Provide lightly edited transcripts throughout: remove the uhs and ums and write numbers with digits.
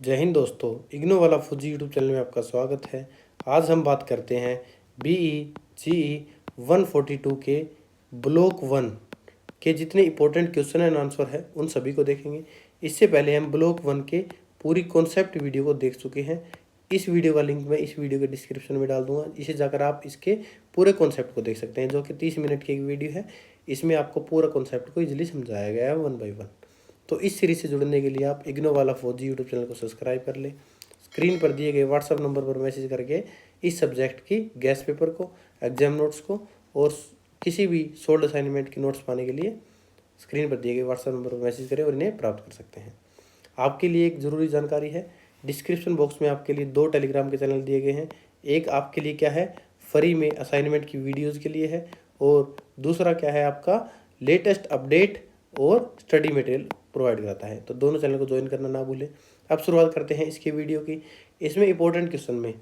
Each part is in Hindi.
जय हिंद दोस्तों, इग्नो वाला फौजी यूट्यूब चैनल में आपका स्वागत है। आज हम बात करते हैं BE-GE 142 के ब्लॉक 1 के जितने इंपॉर्टेंट क्वेश्चन एंड आंसर है उन सभी को देखेंगे। इससे पहले हम ब्लॉक 1 के पूरी कॉन्सेप्ट वीडियो को देख चुके हैं। इस वीडियो का लिंक मैं इस वीडियो के डिस्क्रिप्शन में डाल दूंगा। इसे जाकर आप इसके पूरे कॉन्सेप्ट को देख सकते हैं, जो कि 30 मिनट की एक वीडियो है। इसमें आपको पूरा कॉन्सेप्ट को ईजिली समझाया गया है 1 बाय 1। तो इस सीरीज से जुड़ने के लिए आप इग्नो वाला फौजी यूट्यूब चैनल को सब्सक्राइब कर लें। स्क्रीन पर दिए गए व्हाट्सअप नंबर पर मैसेज करके इस सब्जेक्ट की गेस्ट पेपर को, एग्जाम नोट्स को और किसी भी सोल्ड असाइनमेंट की नोट्स पाने के लिए स्क्रीन पर दिए गए व्हाट्सअप नंबर पर मैसेज करें और इन्हें प्राप्त कर सकते हैं। आपके लिए एक ज़रूरी जानकारी है, डिस्क्रिप्शन बॉक्स में आपके लिए 2 टेलीग्राम के चैनल दिए गए हैं। एक आपके लिए क्या है, फ्री में असाइनमेंट की वीडियोज़ के लिए है, और दूसरा क्या है, आपका लेटेस्ट अपडेट और स्टडी मटेरियल प्रोवाइड कराता है। तो दोनों चैनल को ज्वाइन करना ना भूलें। अब शुरुआत करते हैं इसकी वीडियो की। इसमें इंपॉर्टेंट क्वेश्चन में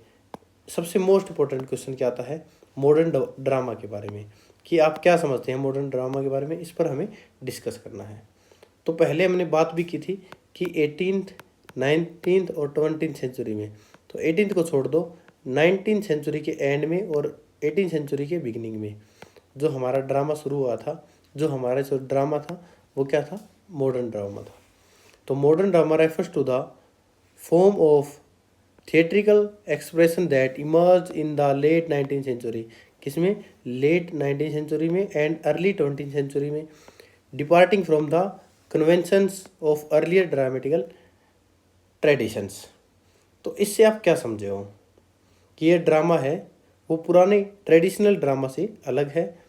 सबसे मोस्ट इंपॉर्टेंट क्वेश्चन क्या आता है, मॉडर्न ड्रामा के बारे में, कि आप क्या समझते हैं मॉडर्न ड्रामा के बारे में। इस पर हमें डिस्कस करना है। तो पहले हमने बात भी की थी कि 18th, 19th और 20th सेंचुरी में, तो 18th को छोड़ दो, 19th सेंचुरी के एंड में और 18th सेंचुरी के बिगिनिंग में जो हमारा ड्रामा शुरू हुआ था, जो हमारा जो ड्रामा था वो क्या था, मॉडर्न ड्रामा था। तो modern drama refers to the form of theatrical expression that emerge in the late 19th century, किसमें, लेट 19th सेंचुरी में एंड अर्ली 20th सेंचुरी में, departing from the conventions of earlier dramatical traditions. तो इससे आप क्या समझे हो कि ये ड्रामा है वो पुराने ट्रेडिशनल ड्रामा से अलग है।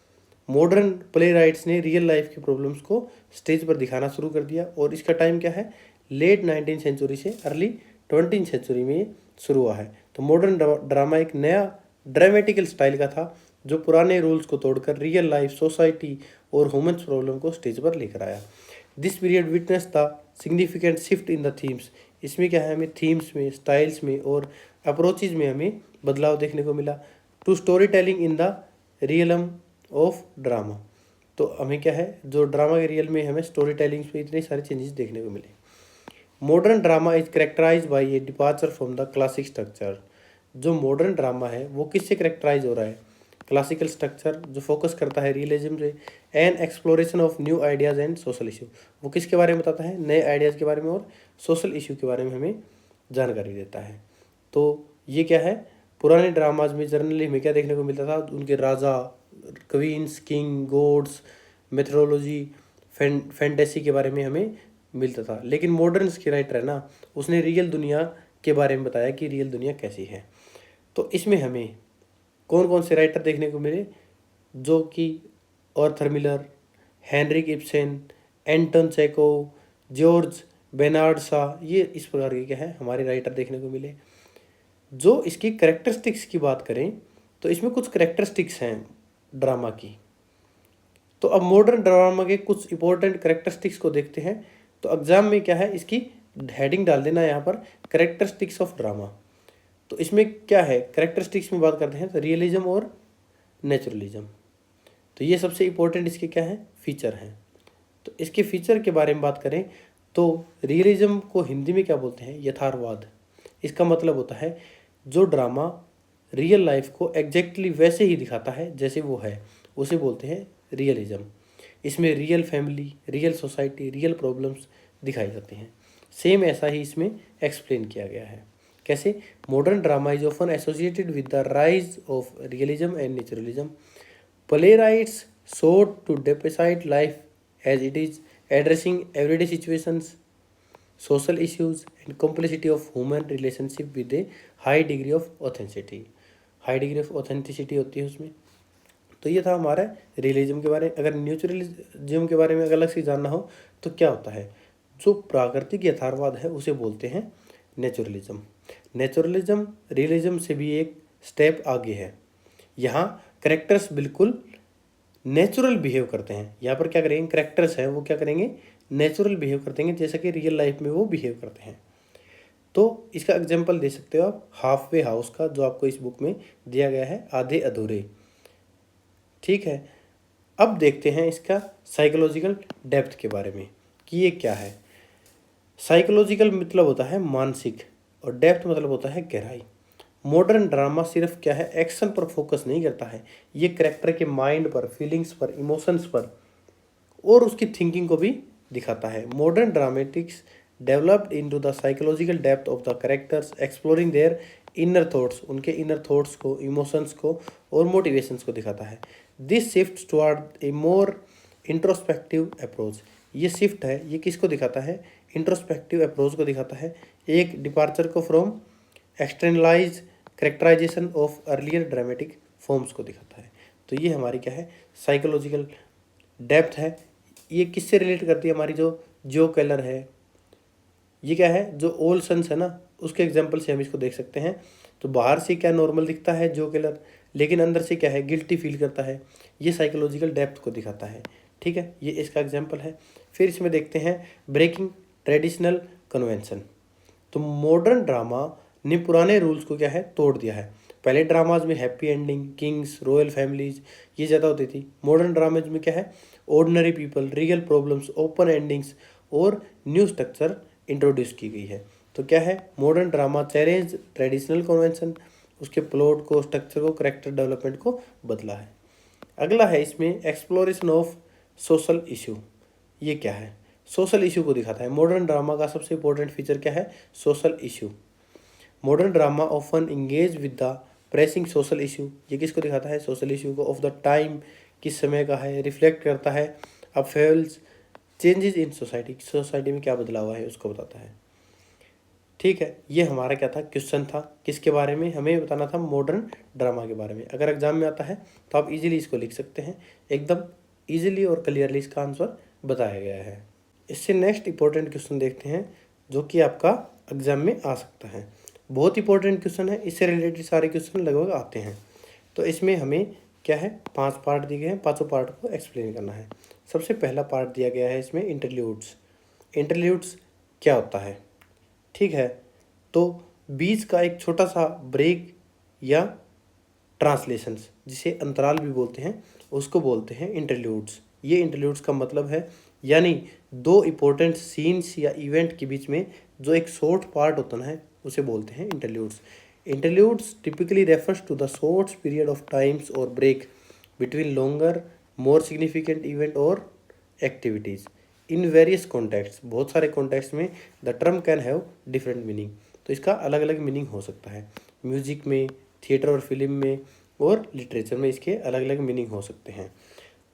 मॉडर्न प्ले राइट्स ने रियल लाइफ की प्रॉब्लम्स को स्टेज पर दिखाना शुरू कर दिया, और इसका टाइम क्या है, लेट 19th सेंचुरी से अर्ली 20th सेंचुरी में ये शुरू हुआ है। तो मॉडर्न ड्रामा एक नया ड्रामेटिकल स्टाइल का था जो पुराने रूल्स को तोड़कर रियल लाइफ, सोसाइटी और ह्यूमन प्रॉब्लम को स्टेज पर लेकर आया। This period witness the significant shift in the themes. इसमें क्या है, हमें थीम्स में, स्टाइल्स में और अप्रोचेज में हमें बदलाव देखने को मिला। To story telling in the realm of drama. तो हमें क्या है, जो ड्रामा के रियल में हमें स्टोरी टेलिंग में इतने सारे चेंजेस देखने को मिले। Modern drama is characterize by a departure from the classic structure. जो मॉडर्न ड्रामा है वो किससे करेक्टराइज हो रहा है, क्लासिकल स्ट्रक्चर जो फोकस करता है रियलिज्म से, and exploration of new ideas and social issue. वो किसके बारे में बताता है, नए आइडियाज़ के बारे में और सोशल इशू के बारे में हमें जानकारी देता है। तो ये क्या है, पुराने ड्रामाज में जनरली हमें क्या देखने को मिलता था, उनके राजा, queens, king, gods, methodology, fantasy के बारे में हमें मिलता था। लेकिन मॉडर्न की राइटर है ना, उसने रियल दुनिया के बारे में बताया कि रियल दुनिया कैसी है। तो इसमें हमें कौन कौन से राइटर देखने को मिले, जो कि आर्थर मिलर, हेनरिक इब्सन, एंटन चेकोव, जॉर्ज बेनार्ड शा, ये इस प्रकार के क्या है हमारे राइटर देखने को मिले। जो इसकी करेक्टरिस्टिक्स की बात करें तो इसमें कुछ करेक्टरिस्टिक्स हैं ड्रामा की। तो अब मॉडर्न ड्रामा के कुछ इंपॉर्टेंट करेक्टरिस्टिक्स को देखते हैं। तो एग्जाम में क्या है, इसकी हेडिंग डाल देना यहाँ पर, करेक्टरिस्टिक्स ऑफ ड्रामा। तो इसमें क्या है, करेक्टरिस्टिक्स में बात करते हैं तो रियलिज्म और नेचुरलिज्म। तो ये सबसे इंपॉर्टेंट इसके क्या है, फीचर हैं। तो इसके फीचर के बारे में बात करें तो रियलिज्म को हिंदी में क्या बोलते हैं, यथार्थवाद। इसका मतलब होता है जो ड्रामा रियल लाइफ को एग्जैक्टली वैसे ही दिखाता है जैसे वो है, उसे बोलते हैं रियलिज्म। इसमें real family, real society, real problems दिखाई जाती हैं। सेम ऐसा ही इसमें एक्सप्लेन किया गया है। कैसे, modern drama is often associated with the rise of realism and naturalism. Playwrights sought to depict life as it is, addressing everyday situations, social issues, and complexity of human relationship with a high degree of authenticity. High degree of authenticity होती है उसमें। तो ये था हमारा रियलिज्म के बारे में। अगर न्यूट्रलिज्म के बारे में अगर अलग से जानना हो तो क्या होता है, जो प्राकृतिक यथार्थवाद है उसे बोलते हैं नेचुरलिज्म। नेचुरलिज्म रियलिज्म से भी एक स्टेप आगे है। यहाँ करेक्टर्स बिल्कुल नेचुरल बिहेव करते हैं। यहाँ पर क्या करेंगे, करेक्टर्स हैं वो क्या करेंगे, नेचुरल बिहेव करते हैं जैसा कि रियल लाइफ में वो बिहेव करते हैं। तो इसका एग्जांपल दे सकते हो आप हाफ वे हाउस का, जो आपको इस बुक में दिया गया है, आधे अधूरे। ठीक है, अब देखते हैं इसका साइकोलॉजिकल डेप्थ के बारे में कि ये क्या है। साइकोलॉजिकल मतलब होता है मानसिक, और डेप्थ मतलब होता है गहराई। मॉडर्न ड्रामा सिर्फ क्या है, एक्शन पर फोकस नहीं करता है, ये करेक्टर के माइंड पर, फीलिंग्स पर, इमोशंस पर और उसकी थिंकिंग को भी दिखाता है। Modern dramatics developed into the psychological depth of the characters, exploring their inner thoughts, उनके इनर थॉट्स को, इमोशंस को और मोटिवेशंस को दिखाता है। This shift toward A more introspective approach, ये शिफ्ट है, ये किसको दिखाता है, इंट्रोस्पेक्टिव अप्रोच को दिखाता है, एक डिपार्चर को from externalize characterization of earlier dramatic forms को दिखाता है। तो ये हमारी क्या है, साइकोलॉजिकल डेप्थ है। ये किससे रिलेट करती है, हमारी जो कलर है, ये क्या है, जो ओल सन्स है ना, उसके एग्जाम्पल से हम इसको देख सकते हैं। तो बाहर से क्या नॉर्मल दिखता है जो कलर, लेकिन अंदर से क्या है, गिल्टी फील करता है, ये साइकोलॉजिकल डेप्थ को दिखाता है। ठीक है, ये इसका एग्जाम्पल है। फिर इसमें देखते हैं ब्रेकिंग ट्रेडिशनल कन्वेंशन। तो मॉडर्न ड्रामा ने पुराने रूल्स को क्या है, तोड़ दिया है। पहले ड्रामाज में happy ending, Kings, royal families ये ज़्यादा होती थी। मॉडर्न ड्रामेज में क्या है, ordinary people, real problems, open endings और न्यू स्ट्रक्चर इंट्रोड्यूस की गई है। तो क्या है, modern drama challenge traditional convention, उसके प्लॉट को, स्ट्रक्चर को, करेक्टर डेवलपमेंट को बदला है। अगला है इसमें एक्सप्लोरेशन ऑफ सोशल इशू। ये क्या है, सोशल इशू को दिखाता है। मॉडर्न ड्रामा का सबसे इंपॉर्टेंट फीचर क्या है, social issue. Modern drama often engage with the pressing social issue, ये किसको दिखाता है, सोशल इशू को, ऑफ द टाइम, किस समय का है, रिफ्लेक्ट करता है affairs changes in society, society में क्या बदलाव है उसको बताता है। ठीक है, ये हमारा क्या था, क्वेश्चन था, किसके बारे में, हमें बताना था मॉडर्न ड्रामा के बारे में। अगर एग्जाम में आता है तो आप इजीली इसको लिख सकते हैं, एकदम इजीली और क्लियरली इसका आंसर बताया गया है। इससे नेक्स्ट इंपॉर्टेंट क्वेश्चन देखते हैं जो कि आपका एग्जाम में आ सकता है। बहुत इंपॉर्टेंट क्वेश्चन है, इससे रिलेटेड सारे क्वेश्चन लगभग आते हैं। तो इसमें हमें क्या है, 5 पार्ट दिए गए हैं, पाँचों पार्ट को एक्सप्लेन करना है। सबसे पहला पार्ट दिया गया है इसमें इंटरल्यूड्स। इंटरल्यूड्स क्या होता है, ठीक है, तो बीच का एक छोटा सा ब्रेक या ट्रांसलेशंस, जिसे अंतराल भी बोलते हैं, उसको बोलते हैं इंटरल्यूड्स। ये इंटरल्यूड्स का मतलब है, यानी दो इम्पोर्टेंट सीन्स या इवेंट के बीच में जो एक शॉर्ट पार्ट होता है उसे बोलते हैं interludes. Interludes typically refers to the short period of times और break between longer more significant event और एक्टिविटीज़ इन वेरियस कॉन्टेक्ट्स। बहुत सारे कॉन्टेक्ट्स में the term can have different meaning, तो इसका अलग अलग मीनिंग हो सकता है। म्यूजिक में, थिएटर और फिल्म में और लिटरेचर में इसके अलग अलग मीनिंग हो सकते हैं।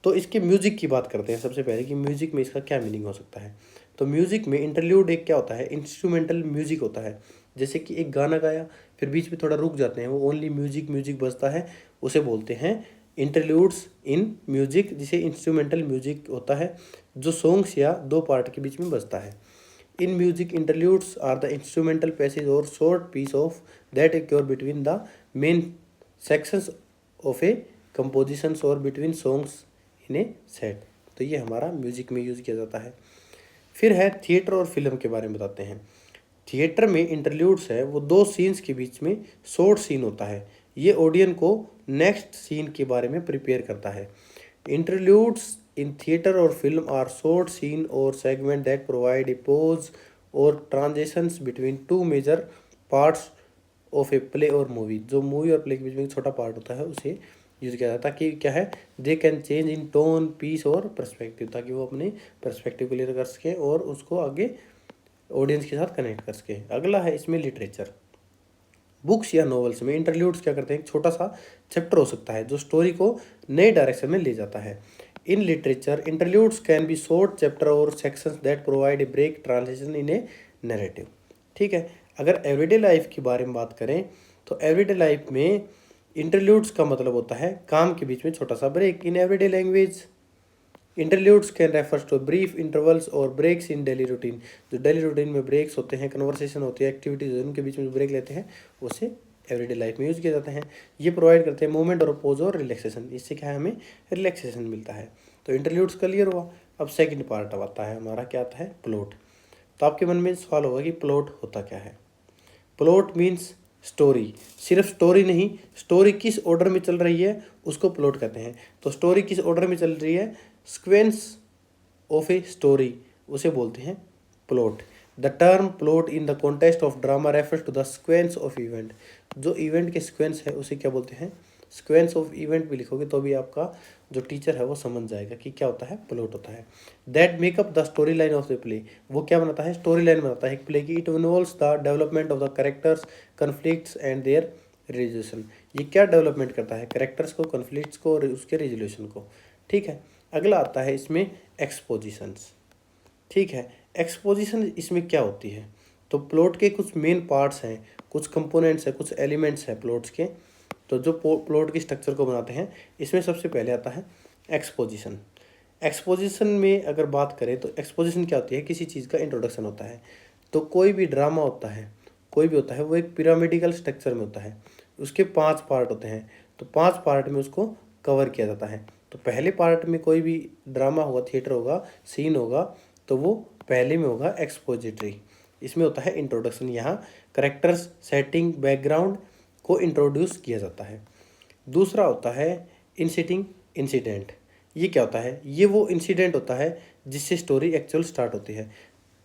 तो इसके म्यूजिक की बात करते हैं सबसे पहले कि म्यूजिक में इसका क्या मीनिंग हो सकता है। तो म्यूजिक में इंटरल्यूड एक क्या होता है, इंस्ट्रूमेंटल म्यूजिक होता है। जैसे कि एक गाना गाया, फिर बीच में थोड़ा रुक जाते हैं, वो ओनली म्यूजिक म्यूजिक बजता है, उसे बोलते हैं इंटरल्यूड्स इन म्यूजिक, जिसे इंस्ट्रूमेंटल म्यूजिक होता है, जो सॉन्ग्स या दो पार्ट के बीच में बजता है। In music interludes are the instrumental passage और short piece of that occur between the main sections of a compositions और between songs in a set। तो ये हमारा म्यूजिक में यूज़ किया जाता है। फिर है थिएटर और फिल्म के बारे में बताते हैं। थिएटर में इंटरल्यूड्स है, वो दो सीन्स के बीच में शॉर्ट सीन होता है, ये ऑडियंस को नेक्स्ट सीन के बारे में प्रिपेयर करता है। इंटरल्यूड्स इन थिएटर और फिल्म आर शॉर्ट सीन और segment that provide a pause और transitions between two major parts of a play और मूवी। जो मूवी और प्ले के बीच में एक छोटा पार्ट होता है उसे यूज़ किया जाता है, ताकि क्या है, they can change in tone, piece और पर्सपेक्टिव, ताकि वो अपने पर्सपेक्टिव क्लियर कर सकें और उसको आगे ऑडियंस के साथ कनेक्ट कर सकें। अगला है इसमें लिटरेचर। बुक्स या नॉवेल्स में इंटरल्यूड्स क्या करते हैं, एक छोटा सा चैप्टर हो सकता है जो स्टोरी को नए डायरेक्शन में ले जाता है। In literature interludes can be short chapter और sections that provide a break transition in a narrative. ठीक है, अगर एवरीडे लाइफ के बारे में बात करें तो एवरीडे लाइफ में इंटरल्यूड्स का मतलब होता है काम के बीच में छोटा सा break. In everyday language interludes can refers to brief intervals और ब्रेक्स इन डेली रूटीन। जो डेली रूटीन में ब्रेक्स होते हैं, कन्वर्सेशन होती है, एक्टिविटीज उनके बीच में ब्रेक लेते हैं, उसे एवरीडे लाइफ में यूज़ किए जाते हैं। ये प्रोवाइड करते हैं मोमेंट और पोज और रिलैक्सेशन, इससे क्या है, हमें रिलैक्सेशन मिलता है। तो इंटरल्यूड्स क्लियर हुआ। अब सेकंड पार्ट अब आता है हमारा, क्या आता है, प्लॉट। तो आपके मन में सवाल होगा कि प्लॉट होता क्या है। प्लॉट मीन्स स्टोरी, सिर्फ स्टोरी नहीं, स्टोरी किस ऑर्डर में चल रही है उसको प्लॉट कहते हैं। तो स्टोरी किस ऑर्डर में चल रही है, सीक्वेंस ऑफ ए स्टोरी, उसे बोलते हैं plot. The term plot in the context of drama refers to the sequence of event. जो इवेंट के सिक्वेंस है उसे क्या बोलते हैं, सिक्वेंस ऑफ इवेंट भी लिखोगे तो भी आपका जो टीचर है वो समझ जाएगा कि क्या होता है, प्लॉट होता है। That makeup the story line of the play, वो क्या बनाता है, स्टोरी लाइन बनाता है एक प्ले की। It involves the development of the characters, conflicts and their resolution. ये क्या डेवलपमेंट करता है, कैरेक्टर्स को, कन्फ्लिक्ट्स को और उसके रेजोल्यूशन को। ठीक है, अगला आता है इसमें एक्सपोजिशंस। ठीक है, एक्सपोजिशन इसमें क्या होती है, तो प्लॉट के कुछ मेन पार्ट्स हैं, कुछ कंपोनेंट्स हैं, कुछ एलिमेंट्स हैं प्लॉट्स के, तो जो प्लॉट की स्ट्रक्चर को बनाते हैं, इसमें सबसे पहले आता है एक्सपोजिशन। एक्सपोजिशन में अगर बात करें तो एक्सपोजिशन क्या होती है, किसी चीज़ का इंट्रोडक्शन होता है। तो कोई भी ड्रामा होता है, कोई भी होता है, वो एक पिरामिडिकल स्ट्रक्चर में होता है, उसके 5 पार्ट होते हैं, तो 5 पार्ट में उसको कवर किया जाता है। तो पहले पार्ट में कोई भी ड्रामा होगा, थिएटर होगा, सीन होगा, तो वो पहले में होगा एक्सपोजिटरी, इसमें होता है इंट्रोडक्शन। यहाँ करेक्टर्स, सेटिंग, बैकग्राउंड को इंट्रोड्यूस किया जाता है। दूसरा होता है इंसिटिंग इंसिडेंट। ये क्या होता है, ये वो इंसिडेंट होता है जिससे स्टोरी एक्चुअल स्टार्ट होती है।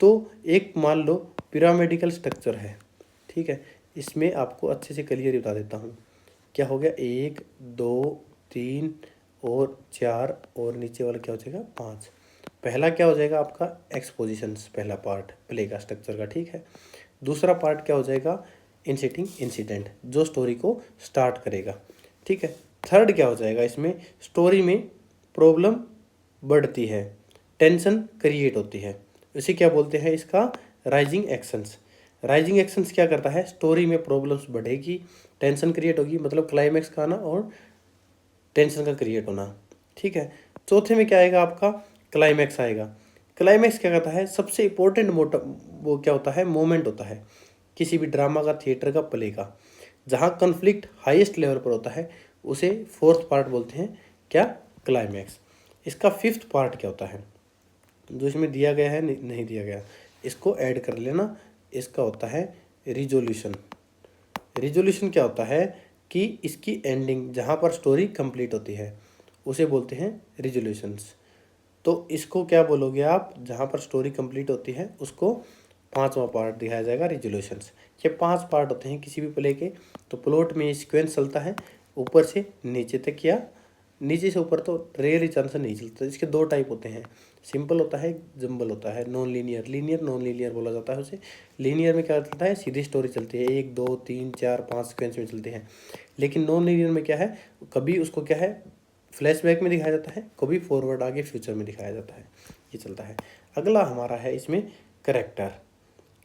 तो एक मान लो पिरामिडिकल स्ट्रक्चर है, ठीक है, इसमें आपको अच्छे से क्लियर बता देता हूँ। क्या हो गया, 1 2 3 और 4 और नीचे वाला क्या हो जाएगा, 5। पहला क्या हो जाएगा आपका एक्सपोजिशंस, पहला पार्ट प्ले का स्ट्रक्चर का। ठीक है, दूसरा पार्ट क्या हो जाएगा, इंसिटिंग इंसिडेंट, जो स्टोरी को स्टार्ट करेगा। ठीक है, थर्ड क्या हो जाएगा, इसमें स्टोरी में प्रॉब्लम बढ़ती है, टेंशन क्रिएट होती है, इसे क्या बोलते हैं, इसका राइजिंग एक्शंस। राइजिंग एक्शंस क्या करता है, स्टोरी में प्रॉब्लम्स बढ़ेगी, टेंशन क्रिएट होगी, मतलब क्लाइमैक्स का आना और टेंशन का क्रिएट होना। ठीक है, चौथे में क्या आएगा आपका, क्लाइमैक्स आएगा। क्लाइमैक्स क्या करता है, सबसे इंपॉर्टेंट वो क्या होता है, मोमेंट होता है किसी भी ड्रामा का, थिएटर का, प्ले का, जहाँ कन्फ्लिक्ट हाईएस्ट लेवल पर होता है, उसे फोर्थ पार्ट बोलते हैं, क्या, क्लाइमैक्स। इसका फिफ्थ पार्ट क्या होता है, जो इसमें दिया गया है, नहीं दिया गया, इसको ऐड कर लेना, इसका होता है रिजोल्यूशन। रिजोल्यूशन क्या होता है कि इसकी एंडिंग, जहाँ पर स्टोरी कंप्लीट होती है, उसे बोलते हैं रिजोल्यूशंस। तो इसको क्या बोलोगे आप, जहाँ पर स्टोरी कंप्लीट होती है उसको 5वां पार्ट दिखाया जाएगा, रिजोल्यूशंस। ये 5 पार्ट होते हैं किसी भी प्ले के। तो प्लॉट में सीक्वेंस चलता है ऊपर से नीचे तक, या नीचे से ऊपर तो रेयर चांस नहीं चलता। इसके 2 टाइप होते हैं, सिंपल होता है, जम्बल होता है, non linear, linear non linear बोला जाता है उसे। लीनियर में क्या चलता है, सीधी स्टोरी चलती है, 1 2 3 4 5 सीक्वेंस में चलते हैं। लेकिन नॉन लीनियर में क्या है, कभी उसको क्या है, फ्लैशबैक में दिखाया जाता है, कभी फॉरवर्ड आगे फ्यूचर में दिखाया जाता है, ये चलता है। अगला हमारा है इसमें करेक्टर।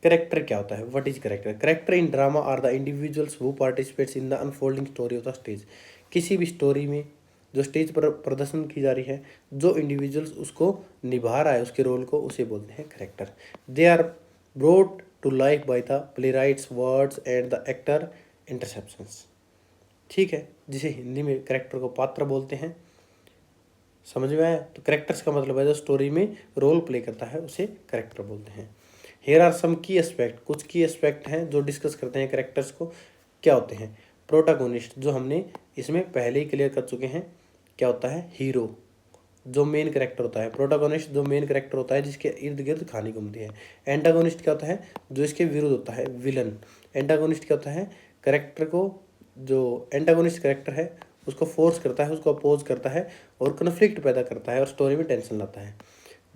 करेक्टर क्या होता है, what is character. Character in drama are the individuals who participates in the unfolding story of the stage. किसी भी स्टोरी में जो स्टेज पर प्रदर्शन की जा रही है, जो इंडिविजुअल्स उसको निभा रहा है, उसके रोल को, उसे बोलते हैं character. They are brought to life by the playwrights, words and the actor interceptions. ठीक है, जिसे हिंदी में करेक्टर को पात्र बोलते हैं। समझ में आया, तो करेक्टर्स का मतलब है जो स्टोरी में रोल प्ले करता है, उसे करेक्टर बोलते हैं। हेयर आर सम की एस्पेक्ट, कुछ की एस्पेक्ट हैं जो डिस्कस करते हैं करेक्टर्स को। क्या होते हैं, प्रोटागोनिस्ट, जो हमने इसमें पहले ही क्लियर कर चुके हैं, क्या होता है, हीरो, जो मेन करेक्टर होता है। प्रोटागोनिस्ट जो मेन करेक्टर होता है, जिसके इर्द गिर्द कहानी घूमती है। एंटागोनिस्ट क्या होता है, जो इसके विरुद्ध होता है, विलन। एंटागोनिस्ट क्या होता है, करेक्टर को, जो एंटागोनिस्ट करेक्टर है उसको फोर्स करता है, उसको अपोज करता है और कन्फ्लिक्ट पैदा करता है और स्टोरी में टेंशन लाता है।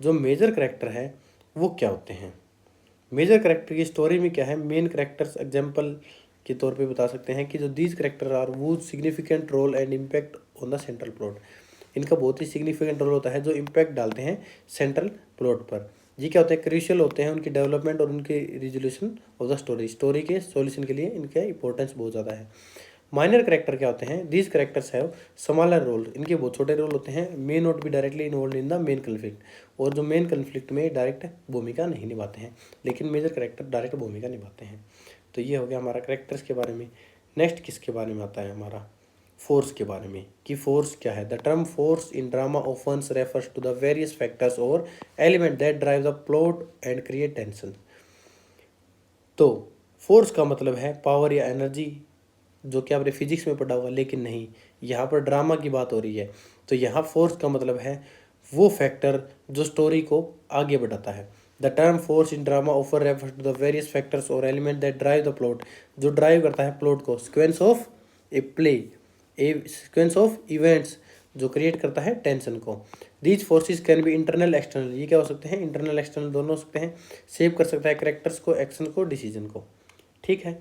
जो मेजर करेक्टर है वो क्या होते हैं, मेजर करेक्टर की स्टोरी में क्या है, मेन करेक्टर्स एग्जाम्पल के तौर पे बता सकते हैं कि जो दीज करेक्टर आर वो significant role and impact on the central plot. इनका बहुत ही सिग्निफिकेंट रोल होता है, जो इम्पैक्ट डालते हैं सेंट्रल प्लॉट पर। ये क्या होते हैं, क्रूशियल होते हैं, उनकी डेवलपमेंट और उनके resolution of the story, story के सॉल्यूशन के लिए इनका इंपॉर्टेंस बहुत ज़्यादा है। माइनर करेक्टर क्या होते हैं, these characters have smaller role, इनके बहुत छोटे रोल होते हैं। May not be directly involve in the main conflict, और जो मेन कन्फ्लिक्ट में डायरेक्ट भूमिका नहीं निभाते हैं, लेकिन मेजर करेक्टर डायरेक्ट भूमिका निभाते हैं। तो ये हो गया हमारा करेक्टर्स के बारे में। नेक्स्ट किसके बारे में आता है हमारा, फोर्स के बारे में, कि फोर्स क्या है। The term force in drama often refers to the various factors और element that drive the plot and create tension. तो फोर्स का मतलब है पावर या एनर्जी, जो कि आपने फिजिक्स में पढ़ा होगा, लेकिन नहीं, यहाँ पर ड्रामा की बात हो रही है। तो यहाँ फोर्स का मतलब है वो फैक्टर जो स्टोरी को आगे बढ़ाता है, the term force in drama offer refer to the various factors और element that drive the plot, जो ड्राइव करता है प्लॉट को, sequence of a play, a sequence of events जो क्रिएट करता है टेंशन को। These forces can be internal external, ये क्या हो सकते हैं, इंटरनल एक्सटर्नल दोनों हो सकते हैं। सेव कर सकता है करेक्टर्स को, एक्शन को, डिसीजन को। ठीक है,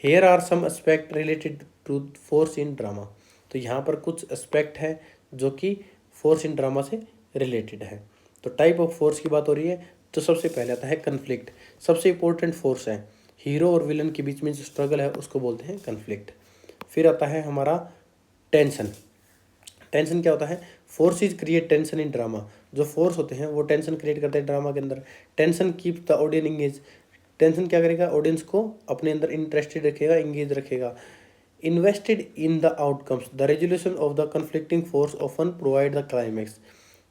here are some aspect related to force in drama, तो यहाँ पर कुछ एस्पेक्ट है जो कि फोर्स इन ड्रामा से रिलेटेड है। तो टाइप ऑफ फोर्स की बात हो रही है, तो सबसे पहले आता है कन्फ्लिक्ट, सबसे इंपॉर्टेंट फोर्स है। हीरो और विलन के बीच में जो स्ट्रगल है उसको बोलते हैं कन्फ्लिक्ट। फिर आता है हमारा टेंशन। टेंशन क्या होता है, forces create tension in drama, जो फोर्स होते हैं वो टेंशन क्रिएट करते हैं ड्रामा के अंदर। Tension keep the audience engage, tension क्या करेगा, ऑडियंस को अपने अंदर इंटरेस्टेड रखेगा, इंगेज रखेगा। Invested in the outcomes, the resolution of the conflicting force often provide the climax,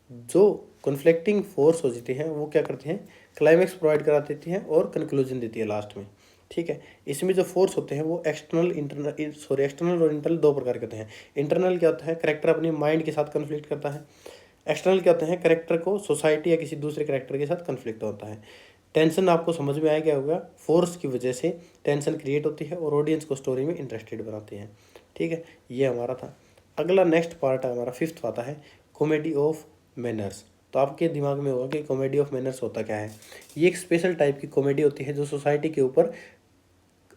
जो कन्फ्लिक्टिंग फोर्स हो जाती हैं वो क्या करती हैं, क्लाइमैक्स प्रोवाइड करा देती हैं और कंक्लूजन देती है लास्ट में। ठीक है, इसमें जो फोर्स होते हैं वो एक्सटर्नल इंटरनल एक्सटर्नल और इंटरनल दो प्रकार के होते हैं। इंटरनल क्या होता है, करेक्टर अपने माइंड के साथ कन्फ्लिक्ट करता है। एक्सटर्नल क्या होते हैं, करेक्टर को सोसाइटी या किसी दूसरे करेक्टर के साथ कन्फ्लिक्ट होता है। टेंशन आपको समझ में आया क्या होगा, फोर्स की वजह से टेंशन क्रिएट होती है और ऑडियंस को स्टोरी में इंटरेस्टेड बनाती है। ठीक है, ये हमारा था। अगला नेक्स्ट पार्ट है हमारा, फिफ्थ आता है कॉमेडी ऑफ मैनर्स। तो आपके दिमाग में होगा कि कॉमेडी ऑफ मैनर्स होता क्या है। ये एक स्पेशल टाइप की कॉमेडी होती है जो सोसाइटी के ऊपर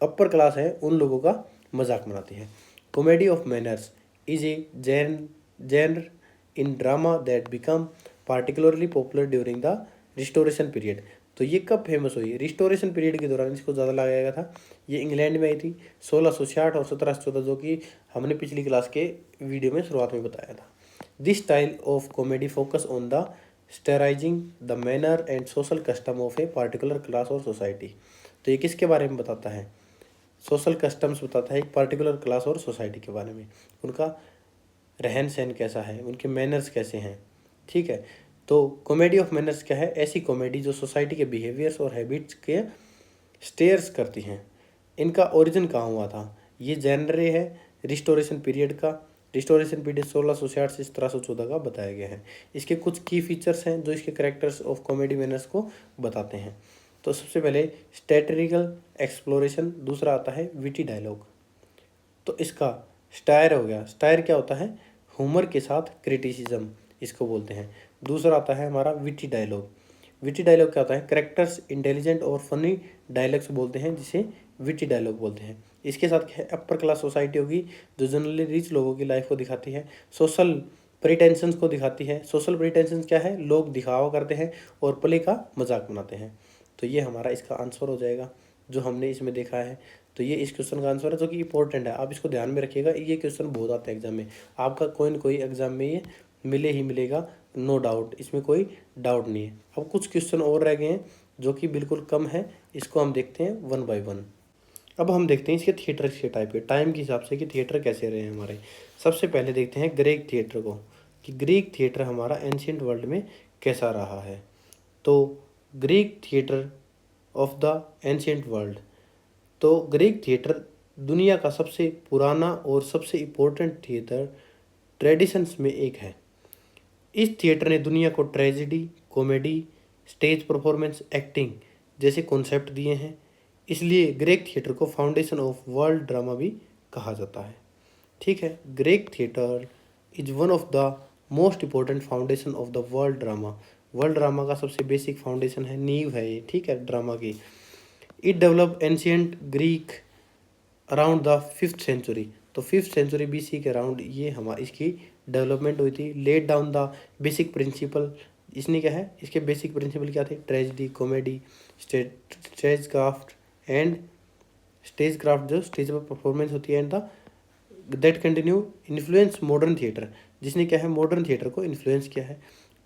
अपर क्लास है उन लोगों का मजाक बनाती है। Comedy of manners is a genre in drama that become particularly popular during the restoration period. तो ये कब फेमस हुई, रिस्टोरेशन पीरियड के दौरान इसको ज़्यादा लगाया गया था। ये इंग्लैंड में आई थी 1660 और 1714, जो कि हमने पिछली क्लास के वीडियो में शुरुआत में बताया था। This style of comedy focus on the satirizing the manner and social custom of a particular class और सोसाइटी। तो ये किसके बारे में बताता है, सोशल कस्टम्स बताता है एक पार्टिकुलर क्लास और सोसाइटी के बारे में, उनका रहन सहन कैसा है, उनके मैनर्स कैसे हैं। ठीक है, तो कॉमेडी ऑफ मैनर्स क्या है, ऐसी कॉमेडी जो सोसाइटी के बिहेवियर्स और हैबिट्स के स्टेयर्स करती हैं। इनका ओरिजिन कहाँ हुआ था, ये जेनरे है रिस्टोरेशन पीरियड का। रिस्टोरेशन पीरियड 1660 से 1714 का बताया गया है। इसके कुछ की फीचर्स हैं जो इसके करेक्टर्स ऑफ कॉमेडी मैनर्स को बताते हैं। तो सबसे पहले स्टैटिरिकल एक्सप्लोरेशन, दूसरा आता है विटी डायलॉग। तो इसका स्टायर हो गया, स्टायर क्या होता है, ह्यूमर के साथ क्रिटिसिज्म इसको बोलते हैं। दूसरा आता है हमारा विटी डायलॉग। विटी डायलॉग क्या होता है, करेक्टर्स इंटेलिजेंट और फनी डायलॉग्स बोलते हैं जिसे विटी डायलॉग बोलते हैं। इसके साथ क्या है, अपर क्लास सोसाइटी होगी जो जनरली रिच लोगों की लाइफ को दिखाती है, सोशल प्रिटेंशंस को दिखाती है। सोशल प्रिटेंशंस क्या है, लोग दिखावा करते हैं और प्ले का मजाक बनाते हैं। तो ये हमारा इसका आंसर हो जाएगा जो हमने इसमें देखा है। तो ये इस क्वेश्चन का आंसर है जो कि इंपॉर्टेंट है, आप इसको ध्यान में रखिएगा। ये क्वेश्चन बहुत आते हैं एग्जाम में, आपका कोई न कोई एग्जाम में ये मिले ही मिलेगा, नो डाउट, इसमें कोई डाउट नहीं है। अब कुछ क्वेश्चन और रह गए हैं जो कि बिल्कुल कम है, इसको हम देखते हैं वन बाय वन। अब हम देखते हैं इसके थिएटर के टाइप के, टाइम के हिसाब से कि थिएटर कैसे रहे हैं हमारे। सबसे पहले देखते हैं ग्रीक थिएटर को, कि ग्रीक थिएटर हमारा एंशियंट वर्ल्ड में कैसा रहा है। तो Greek theatre of the ancient world, तो ग्रीक थिएटर दुनिया का सबसे पुराना और सबसे इम्पोर्टेंट थिएटर ट्रेडिशंस में एक है। इस थिएटर ने दुनिया को tragedy, comedy, stage performance, acting जैसे कॉन्सेप्ट दिए हैं। इसलिए ग्रीक थिएटर को फाउंडेशन ऑफ वर्ल्ड ड्रामा भी कहा जाता है। ठीक है, Greek theatre is one of the most important foundation of the world drama. World drama का सबसे बेसिक फाउंडेशन है, नींव है ये, ठीक है, ड्रामा की। It develop ancient Greek around the 5th century, तो 5th सेंचुरी BC के अराउंड ये हमारी इसकी डेवलपमेंट हुई थी। Let down the basic principle, इसने क्या है, इसके बेसिक प्रिंसिपल क्या थे, tragedy, comedy, stage craft and stage craft जो स्टेज पर परफॉर्मेंस होती है, and the that continue influence modern theatre, जिसने क्या है मॉडर्न थिएटर को इन्फ्लुएंस किया है।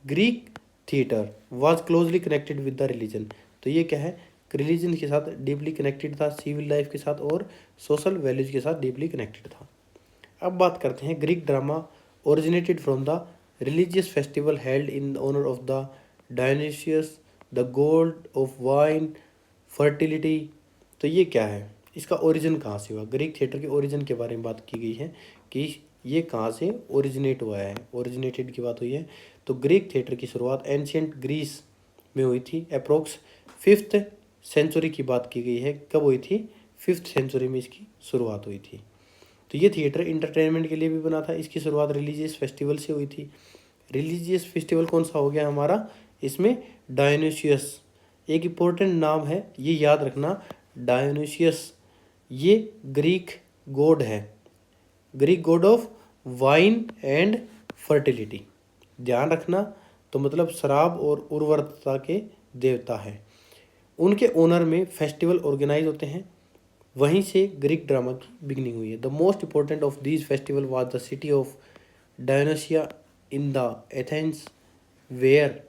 Greek theatre was closely connected with the religion, तो ये क्या है, रिलीजन के साथ डीपली कनेक्टेड था, सिविल लाइफ के साथ और सोशल वैल्यूज के साथ डीपली कनेक्टेड था। अब बात करते हैं Greek drama originated from the religious festival held in honour of the Dionysus, the god of wine, fertility. तो ये क्या है, इसका ओरिजिन कहाँ से हुआ, ग्रीक थिएटर के ओरिजिन के बारे में बात की गई है कि ये कहाँ से ओरिजिनेट हुआ है, ओरिजिनेटेड की बात हुई है। तो ग्रीक थिएटर की शुरुआत एंशियंट ग्रीस में हुई थी। अप्रोक्स 5th सेंचुरी की बात की गई है। कब हुई थी? 5th सेंचुरी में इसकी शुरुआत हुई थी। तो ये थिएटर इंटरटेनमेंट के लिए भी बना था। इसकी शुरुआत रिलीजियस फेस्टिवल से हुई थी। रिलीजियस फेस्टिवल कौन सा हो गया हमारा? इसमें डायोनिसियस एक इम्पोर्टेंट नाम है, ये याद रखना। डायोनिसियस ये ग्रीक गॉड है, Greek God of wine and fertility. ध्यान रखना। तो मतलब शराब और उर्वरता के देवता है। उनके ऑनर में फेस्टिवल ऑर्गेनाइज होते हैं। वहीं से ग्रीक ड्रामा की बिगनिंग हुई है। The most important of these festival was the city of Dionysia in the Athens, where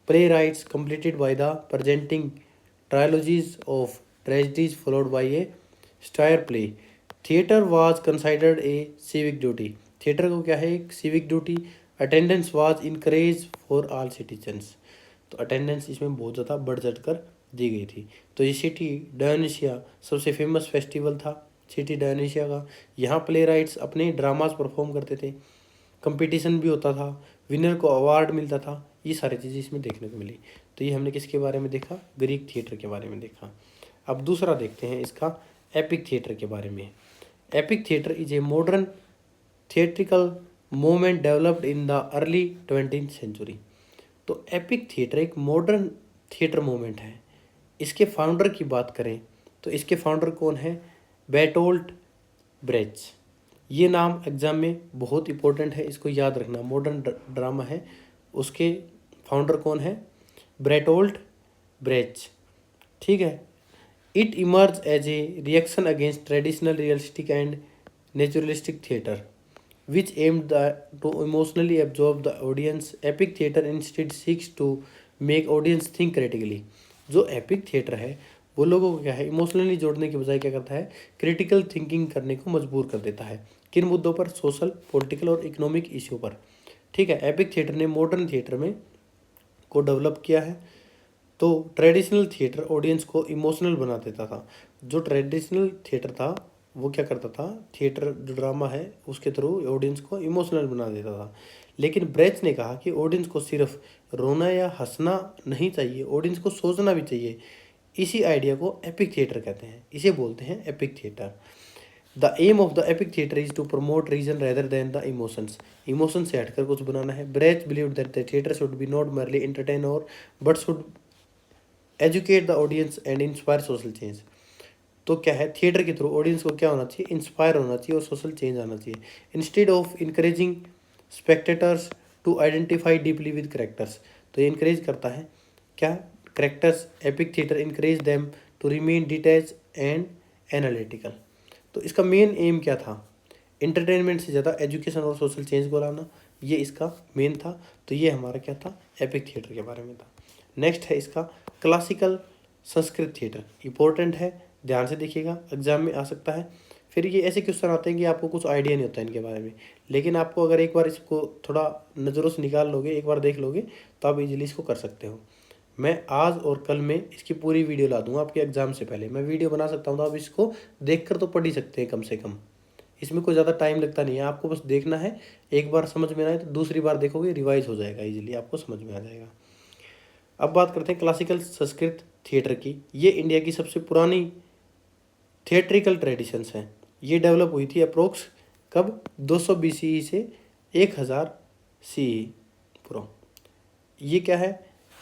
playwrights completed by the presenting trilogies of tragedies followed by a star play. Theatre was considered a civic duty. Theatre को क्या है? एक civic duty. Attendance was encourage for all citizens. तो अटेंडेंस इसमें बहुत ज़्यादा बढ़ चढ़ कर दी गई थी। तो ये सिटी डायोनिसिया सबसे फेमस फेस्टिवल था सिटी डायोनिसिया का। यहाँ प्ले राइट्स अपने ड्रामाज परफॉर्म करते थे, कंपटीशन भी होता था, विनर को अवार्ड मिलता था। ये सारी चीज़ें इसमें देखने को मिली। तो ये हमने किसके बारे में देखा? ग्रीक थिएटर के बारे में देखा। अब दूसरा देखते हैं इसका एपिक थिएटर के बारे में। Epic theatre is a modern theatrical movement developed in the early 20th century. तो एपिक थिएटर एक मॉडर्न थिएटर मूवमेंट है। इसके फाउंडर की बात करें तो इसके फाउंडर कौन है? Bertolt breach. ये नाम एग्जाम में बहुत इंपॉर्टेंट है, इसको याद रखना। मॉडर्न ड्रामा है, उसके फाउंडर कौन है? Bertolt Brecht. ठीक है। It emerge as a reaction against traditional realistic and naturalistic theatre which aimed to emotionally absorb the audience. Epic theater instead seeks to make audience think critically. जो एपिक थिएटर है वो लोगों को क्या है? इमोशनली जोड़ने के बजाय क्या करता है? क्रिटिकल थिंकिंग करने को मजबूर कर देता है। किन मुद्दों पर? सोशल, पॉलिटिकल और इकोनॉमिक इश्यू पर। ठीक है। एपिक थिएटर ने मॉडर्न थिएटर में को डेवलप किया है। तो ट्रेडिशनल थिएटर ऑडियंस को इमोशनल बना देता था। जो ट्रेडिशनल थिएटर था वो क्या करता था? थिएटर जो ड्रामा है उसके थ्रू ऑडियंस को इमोशनल बना देता था। लेकिन ब्रेच ने कहा कि ऑडियंस को सिर्फ रोना या हंसना नहीं चाहिए, ऑडियंस को सोचना भी चाहिए। इसी आइडिया को एपिक थिएटर कहते हैं, इसे बोलते हैं epic theatre. The aim of the epic theatre is to promote reason rather than the emotions. Emotion से हटकर कुछ बनाना है। Brecht believe that the theatre should be not merely entertain और but should educate the audience and inspire social change. तो क्या है? थिएटर के थ्रू ऑडियंस को क्या होना चाहिए? इंस्पायर होना चाहिए और सोशल चेंज आना चाहिए। Instead of encouraging spectators to identify deeply with characters. तो ये इनकरेज करता है क्या? Characters. Epic theatre encourage them to remain detach and analytical. तो इसका मेन एम क्या था? इंटरटेनमेंट से ज़्यादा एजुकेशन और सोशल चेंज को लाना, ये इसका मेन था। तो ये हमारा क्या था? एपिक थिएटर के बारे में था। नेक्स्ट है इसका क्लासिकल संस्कृत थिएटर। इंपॉर्टेंट है, ध्यान से देखिएगा, एग्जाम में आ सकता है। फिर ये ऐसे क्वेश्चन आते हैं कि आपको कुछ आइडिया नहीं होता है इनके बारे में, लेकिन आपको अगर एक बार इसको थोड़ा नज़रों से निकाल लोगे, एक बार देख लोगे, तो आप इजीली इसको कर सकते हो। मैं आज और कल में इसकी पूरी वीडियो ला दूंगा आपके एग्जाम से पहले। मैं वीडियो बना सकता हूँ, तो आप इसको देखकर तो पढ़ ही सकते हैं कम से कम। इसमें कोई ज़्यादा टाइम लगता नहीं है, आपको बस देखना है। एक बार समझ में आए तो दूसरी बार देखोगे, रिवाइज हो जाएगा, इजीली आपको समझ में आ जाएगा। अब बात करते हैं क्लासिकल संस्कृत थिएटर की। ये इंडिया की सबसे पुरानी थिएट्रिकल ट्रेडिशंस हैं। ये डेवलप हुई थी अप्रोक्स कब? 200 BCE से 1000 CE पूरा। ये क्या है?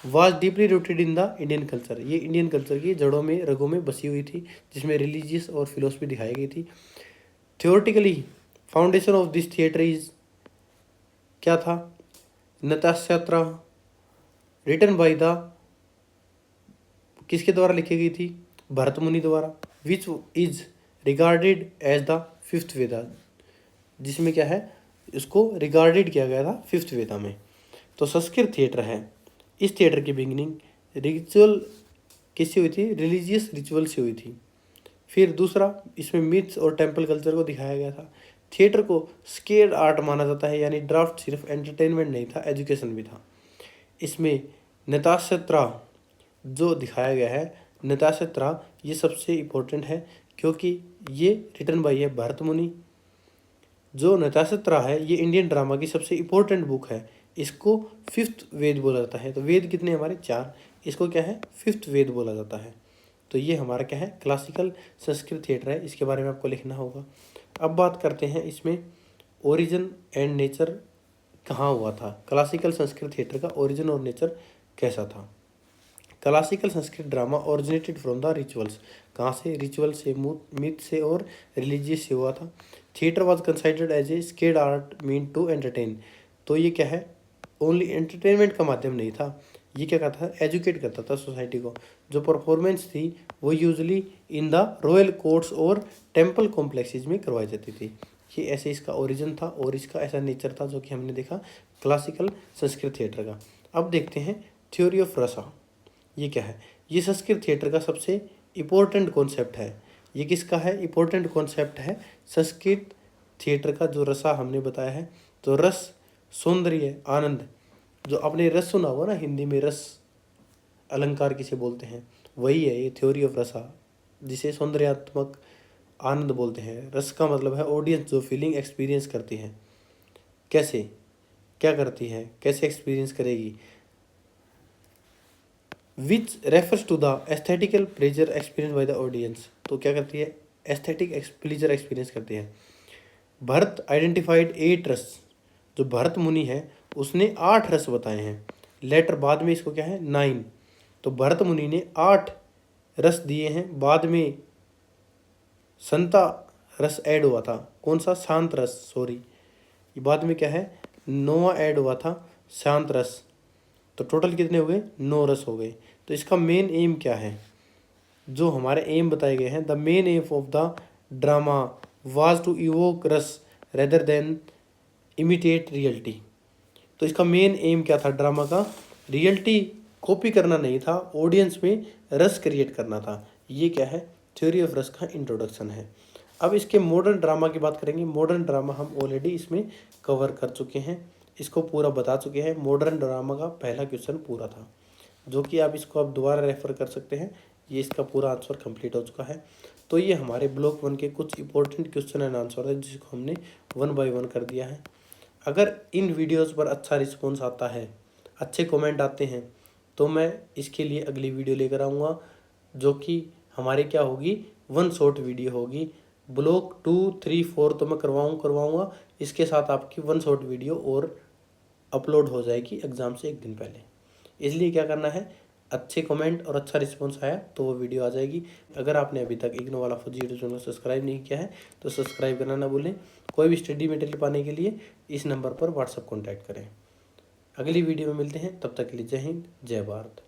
Was deeply rooted in the Indian culture. ये इंडियन कल्चर की जड़ों में, रगों में बसी हुई थी, जिसमें रिलीजियस और फिलोसफी दिखाई गई थी। Theoretically foundation of this theatre is क्या था? नताशास्त्र रिटन बाय द, किसके द्वारा लिखी गई थी? भरत मुनि द्वारा। Which is regarded as the 5th Veda, जिसमें क्या है? इसको रिगार्डेड किया गया था 5th वेदा में। तो संस्कृत थिएटर है। इस थिएटर की बिगिनिंग रिचुअल किससे हुई थी? रिलीजियस रिचुअल से हुई थी। फिर दूसरा, इसमें मिथ्स और टेम्पल कल्चर को दिखाया गया था। थिएटर को स्केर्ड आर्ट माना जाता है, यानी ड्राफ्ट सिर्फ एंटरटेनमेंट नहीं था, एजुकेशन भी था। इसमें नताशत्रा जो दिखाया गया है, नताशत्रा, ये सबसे इम्पोर्टेंट है क्योंकि ये रिटन बाय है भरत मुनि। जो नताशत्रा है ये इंडियन ड्रामा की सबसे इम्पोर्टेंट बुक है। इसको 5th वेद बोला जाता है। तो वेद कितने हमारे? 4। इसको क्या है, फिफ्थ वेद बोला जाता है। तो ये हमारा क्या है, क्लासिकल संस्कृत थिएटर है, इसके बारे में आपको लिखना होगा। अब बात करते हैं इसमें ओरिजिन एंड नेचर कहाँ हुआ था, क्लासिकल संस्कृत थिएटर का ओरिजिन और नेचर कैसा था। Classical Sanskrit drama originated from the rituals, कहाँ से, रिचुअल से, मिथ से और रिलीजियस से हुआ था। Theatre was considered as a sacred art mean to entertain, तो ये क्या है, ओनली एंटरटेनमेंट का माध्यम नहीं था, ये क्या करता था, एजुकेट करता था सोसाइटी को। जो परफॉर्मेंस थी वो usually in the royal courts और टेम्पल कॉम्प्लेक्सेस में करवाई जाती थी। ये ऐसे इसका ओरिजिन था और इसका ऐसा नेचर था जो कि हमने देखा क्लासिकल संस्कृत थिएटर का। अब देखते हैं थ्योरी ऑफ रसा, ये क्या है, ये संस्कृत थिएटर का सबसे इम्पोर्टेंट कॉन्सेप्ट है। ये किसका है, इम्पोर्टेंट कॉन्सेप्ट है संस्कृत थिएटर का। जो रसा हमने बताया है, तो रस, सौंदर्य, आनंद, जो आपने रस सुना हुआ ना, हिंदी में रस अलंकार किसे बोलते हैं, वही है ये थ्योरी ऑफ रसा, जिसे सौंदर्यात्मक आनंद बोलते हैं। रस का मतलब है ऑडियंस जो फीलिंग एक्सपीरियंस करती है, कैसे, क्या करती है, कैसे एक्सपीरियंस करेगी। Which refers to the aesthetical pleasure experience by the audience, तो क्या करती है, एस्थेटिक प्लेजर एक्सपीरियंस करती है। भरत आइडेंटिफाइड 8 रस, जो भरत मुनि है उसने 8 रस बताए हैं। लेटर बाद में इसको क्या है, 9, तो भरत मुनि ने 8 रस दिए हैं, बाद में संता रस ऐड हुआ था, कौन सा, शांत रस, सॉरी, ये बाद में क्या है, 9वां ऐड हुआ था, शांत रस। तो टोटल कितने हो गए, 9 रस हो गए। तो इसका मेन एम क्या है, जो हमारे एम बताए गए हैं, the main aim of the drama was to evoke rasa rather than imitate reality. तो इसका मेन एम क्या था ड्रामा का, रियलिटी कॉपी करना नहीं था, ऑडियंस में रस क्रिएट करना था। ये क्या है, थ्योरी ऑफ रस का इंट्रोडक्शन है। अब इसके मॉडर्न ड्रामा की बात करेंगे। मॉडर्न ड्रामा हम ऑलरेडी इसमें कवर कर चुके हैं, इसको पूरा बता चुके हैं। मॉडर्न ड्रामा का पहला क्वेश्चन पूरा था, जो कि आप इसको आप दोबारा रेफर कर सकते हैं, ये इसका पूरा आंसर कंप्लीट हो चुका है। तो ये हमारे ब्लॉक 1 के कुछ इंपॉर्टेंट क्वेश्चन एंड आंसर है, जिसको हमने 1 बाय 1 कर दिया है। अगर इन वीडियोज़ पर अच्छा रिस्पॉन्स आता है, अच्छे कमेंट आते हैं, तो मैं इसके लिए अगली वीडियो लेकर आऊँगा, जो कि हमारी क्या होगी, 1 शॉर्ट वीडियो होगी। ब्लॉक 2, 3, 4 तो मैं करवाऊँगा, इसके साथ आपकी 1 शॉर्ट वीडियो और अपलोड हो जाएगी एग्ज़ाम से 1 दिन पहले। इसलिए क्या करना है, अच्छे कमेंट और अच्छा रिस्पॉन्स आया तो वो वीडियो आ जाएगी। अगर आपने अभी तक इग्नो वाला फौजी यूट्यूब चैनल सब्सक्राइब नहीं किया है तो सब्सक्राइब करना ना भूलें। कोई भी स्टडी मटेरियल पाने के लिए इस नंबर पर व्हाट्सएप कॉन्टैक्ट करें। अगली वीडियो में मिलते हैं, तब तक के लिए जय हिंद, जय भारत।